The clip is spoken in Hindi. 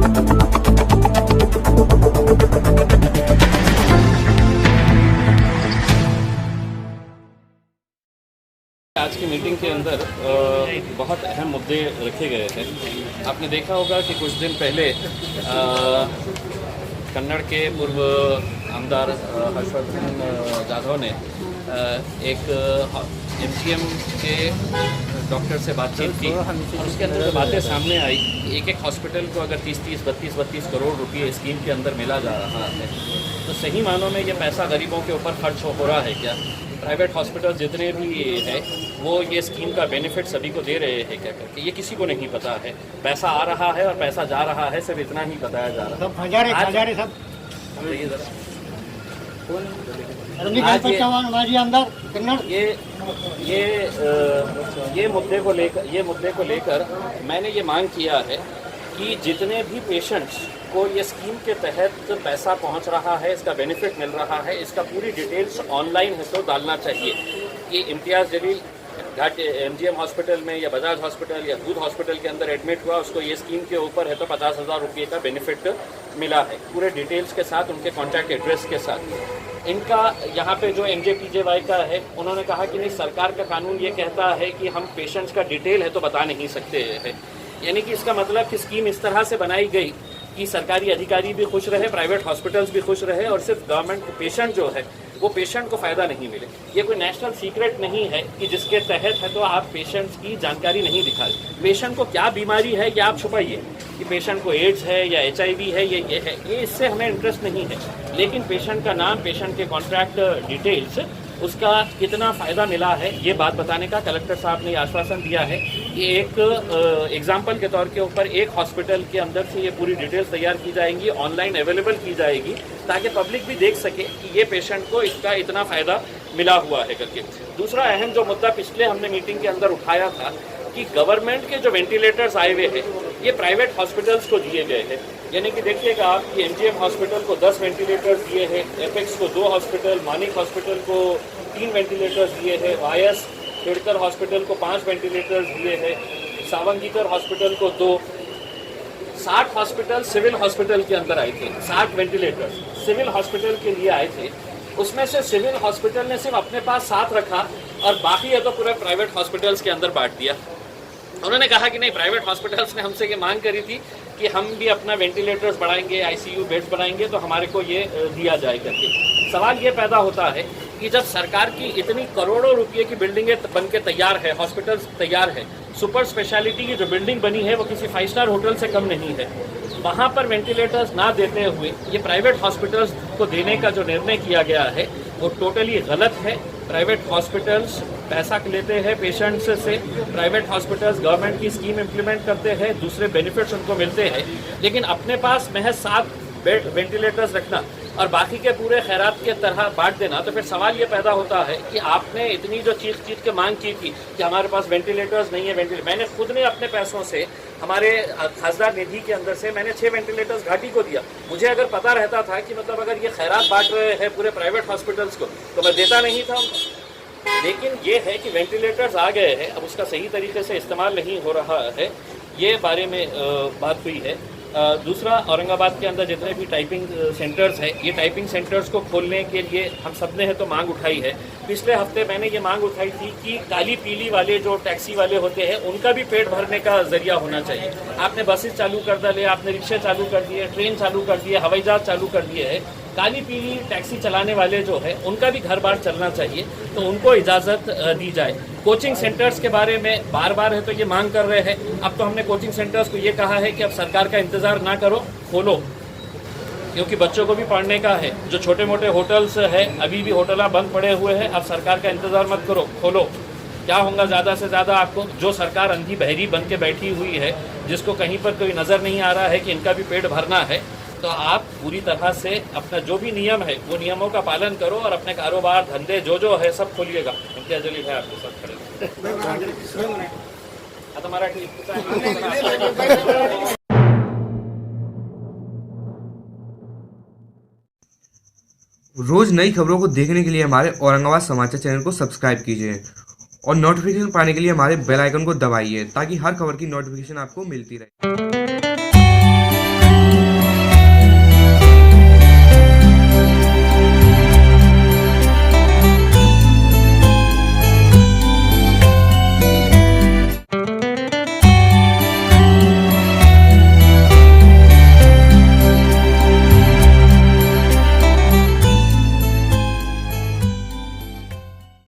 आज की मीटिंग के अंदर बहुत अहम मुद्दे रखे गए हैं। आपने देखा होगा कि कुछ दिन पहले कन्नड़ के पूर्व आमदार हर्षवर्धन जाधव ने एक एमजीएम के डॉक्टर से बातचीत की और उसके अंदर जो बातें सामने आई कि एक हॉस्पिटल को अगर 30-30, 32-32 करोड़ रुपए स्कीम के अंदर मिला जा रहा है तो सही मानों में ये पैसा गरीबों के ऊपर खर्च हो रहा है क्या? प्राइवेट हॉस्पिटल जितने भी है वो ये स्कीम का बेनिफिट सभी को दे रहे हैं क्या करके, ये किसी को नहीं पता है। पैसा आ रहा है और पैसा जा रहा है, सिर्फ इतना ही बताया जा रहा है। ये मुद्दे को लेकर मैंने ये मांग किया है कि जितने भी पेशेंट्स को ये स्कीम के तहत पैसा पहुंच रहा है, इसका बेनिफिट मिल रहा है, इसका पूरी डिटेल्स ऑनलाइन है तो डालना चाहिए। ये इम्तियाज़ जलील घाट एमजीएम हॉस्पिटल में या बजाज हॉस्पिटल या दूध हॉस्पिटल के अंदर एडमिट हुआ, उसको ये स्कीम के ऊपर है तो 50,000 रुपये का बेनिफिट मिला है, पूरे डिटेल्स के साथ, उनके कॉन्टैक्ट एड्रेस के साथ। इनका यहाँ पे जो एमजेपीजेवाई का है, उन्होंने कहा कि नहीं, सरकार का कानून ये कहता है कि हम पेशेंट्स का डिटेल है तो बता नहीं सकते हैं। यानी कि इसका मतलब कि स्कीम इस तरह से बनाई गई कि सरकारी अधिकारी भी खुश रहे, प्राइवेट हॉस्पिटल्स भी खुश रहे और सिर्फ गवर्नमेंट पेशेंट जो है वो पेशेंट को फ़ायदा नहीं मिले। ये कोई नेशनल सीक्रेट नहीं है कि जिसके तहत है तो आप पेशेंट्स की जानकारी नहीं दिखा रहे। पेशेंट को क्या बीमारी है ये आप छुपाइए कि पेशेंट को एड्स है या HIV है, ये है, ये इससे हमें इंटरेस्ट नहीं है। लेकिन पेशेंट का नाम, पेशेंट के कॉन्ट्रैक्ट डिटेल्स, उसका कितना फ़ायदा मिला है, ये बात बताने का कलेक्टर साहब ने आश्वासन दिया है कि एक एग्जाम्पल के तौर के ऊपर एक हॉस्पिटल के अंदर से ये पूरी डिटेल्स तैयार की जाएंगी, ऑनलाइन अवेलेबल की जाएगी, ताकि पब्लिक भी देख सके कि ये पेशेंट को इसका इतना फ़ायदा मिला हुआ है करके। दूसरा अहम जो मुद्दा पिछले हमने मीटिंग के अंदर उठाया था कि गवर्नमेंट के जो वेंटिलेटर्स आए हुए हैं ये प्राइवेट हॉस्पिटल्स को दिए गए हैं। यानी कि देखिएगा आप कि एमजीएम हॉस्पिटल को 10 वेंटिलेटर्स दिए हैं, एपेक्स को 2 हॉस्पिटल, मानिक हॉस्पिटल को 3 वेंटिलेटर्स दिए हैं, वायस खेड़कर हॉस्पिटल को 5 वेंटिलेटर्स दिए हैं, सावंगीकर हॉस्पिटल को 2। 60 हॉस्पिटल सिविल हॉस्पिटल के अंदर आए थे, 60 वेंटिलेटर्स सिविल हॉस्पिटल के लिए आए थे। उसमें से सिविल हॉस्पिटल ने सिर्फ अपने पास 7 रखा और बाकी है तो पूरे प्राइवेट हॉस्पिटल्स के अंदर बांट दिया। उन्होंने कहा कि नहीं, प्राइवेट हॉस्पिटल्स ने हमसे ये मांग करी थी कि हम भी अपना वेंटिलेटर्स बढ़ाएंगे, ICU बेड्स बढ़ाएंगे तो हमारे को ये दिया जाए करके। सवाल ये पैदा होता है कि जब सरकार की इतनी करोड़ों रुपये की बिल्डिंगें बन के तैयार है, हॉस्पिटल्स तैयार है, सुपर स्पेशलिटी की जो बिल्डिंग बनी है वो किसी 5 स्टार होटल से कम नहीं है, वहाँ पर वेंटिलेटर्स ना देते हुए ये प्राइवेट हॉस्पिटल्स को देने का जो निर्णय किया गया है वो टोटली गलत है। प्राइवेट हॉस्पिटल्स पैसा लेते हैं पेशेंट्स से, प्राइवेट हॉस्पिटल्स गवर्नमेंट की स्कीम इम्प्लीमेंट करते हैं, दूसरे बेनिफिट्स उनको मिलते हैं, लेकिन अपने पास महज 7 बेड वेंटिलेटर्स रखना और बाकी के पूरे खैरात के तरह बांट देना, तो फिर सवाल ये पैदा होता है कि आपने इतनी जो चीख के मांग की थी कि हमारे पास वेंटिलेटर्स नहीं है, मैंने खुद ने अपने पैसों से, हमारे खासदार निधि के अंदर से मैंने 6 वेंटिलेटर्स घाटी को दिया। मुझे अगर पता रहता था कि मतलब अगर ये खैरात बांट रहे हैं पूरे प्राइवेट हॉस्पिटल्स को तो मैं देता नहीं था। लेकिन ये है कि वेंटिलेटर्स आ गए हैं, अब उसका सही तरीके से इस्तेमाल नहीं हो रहा है, ये बारे में बात हुई है। दूसरा, औरंगाबाद के अंदर जितने भी टाइपिंग सेंटर्स हैं, ये टाइपिंग सेंटर्स को खोलने के लिए हम सब ने है तो मांग उठाई है। पिछले हफ्ते मैंने ये मांग उठाई थी कि काली पीली वाले जो टैक्सी वाले होते हैं उनका भी पेट भरने का जरिया होना चाहिए। आपने बसेस चालू कर डाले, आपने रिक्शे चालू कर दिए, ट्रेन चालू कर दिए, हवाई जहाज चालू कर दिए है, काली पीली टैक्सी चलाने वाले जो है उनका भी घर बार चलना चाहिए, तो उनको इजाज़त दी जाए। कोचिंग सेंटर्स के बारे में बार बार है तो ये मांग कर रहे हैं, अब तो हमने कोचिंग सेंटर्स को ये कहा है कि अब सरकार का इंतज़ार ना करो, खोलो, क्योंकि बच्चों को भी पढ़ने का है। जो छोटे मोटे होटल्स है अभी भी होटल बंद पड़े हुए हैं, अब सरकार का इंतज़ार मत करो, खोलो। क्या होगा ज़्यादा से ज़्यादा आपको, जो सरकार अंधी बहरी बन के बैठी हुई है, जिसको कहीं पर कोई नज़र नहीं आ रहा है कि इनका भी पेट भरना है, तो आप पूरी तरह से अपना जो भी नियम है वो नियमों का पालन करो और अपने कारोबार धंधे जो है सब खोलिएगा। इम्तियाज़ जलील है आपके साथ खड़े। रोज नई खबरों को देखने के लिए हमारे औरंगाबाद समाचार चैनल को सब्सक्राइब कीजिए और नोटिफिकेशन पाने के लिए हमारे बेल आइकन को दबाइए ताकि हर खबर की नोटिफिकेशन आपको मिलती रहे।